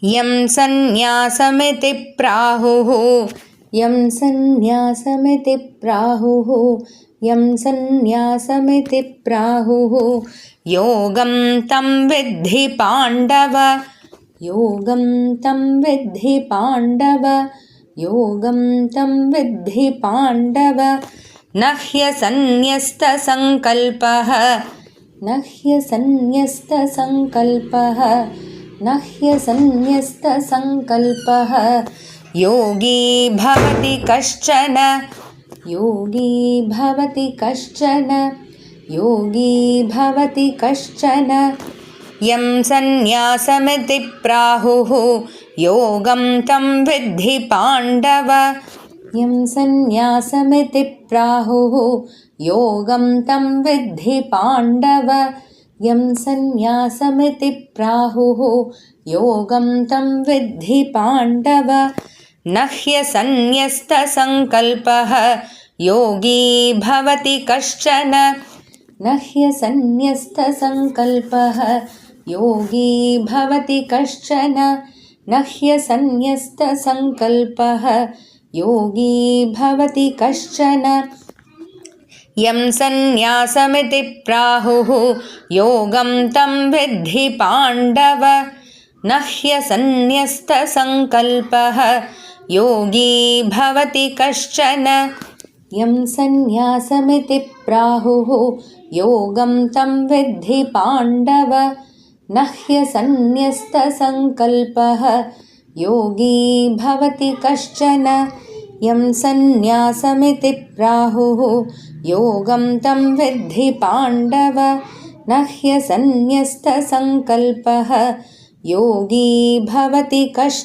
यं सन्न्यासमिति प्राहुः यं सन्न्यासमिति प्राहुः यं सन्न्यासमिति प्राहुः योगं तं विद्धि पाण्डव योगं तं विद्धि पाण्डव योगं तं विद्धि पाण्डव न ह्यसन्न्यस्तसङ्कल्पः न ह्यसन्न्यस्तसङ्कल्पः न ह्यसन्न्यस्तसङ्कल्पः योगी भवति कश्चन योगी भवति कश्चन योगी भवति कश्चन यं सन्न्यासमिति प्राहुः योगं तं विद्धि पाण्डव यं सन्न्यासमिति प्राहुः योगं तं विद्धि पाण्डव यं सन्न्यासमिति प्राहुः योगं तं विद्धि पाण्डव न ह्यसन्न्यस्तसङ्कल्पः योगी भवति कश्चन न ह्यसन्न्यस्तसङ्कल्पः योगी भवति कश्चन न ह्यसन्न्यस्तसङ्कल्पः योगी भवति कश्चन यं सन्न्यासमिति प्राहुः योगं तं विद्धि पाण्डव न ह्यसन्न्यस्तसङ्कल्पः योगी भवति कश्चन यं सन्न्यासमिति प्राहुः योगं तं विद्धि पाण्डव न ह्यसन्न्यस्तसङ्कल्पः योगी भवति कश्चन यं सन्न्यासमिति प्राहुः योगं तं विद्धि पाण्डव न ह्यसन्न्यस्तसङ्कल्पः योगी भवति कश्चन।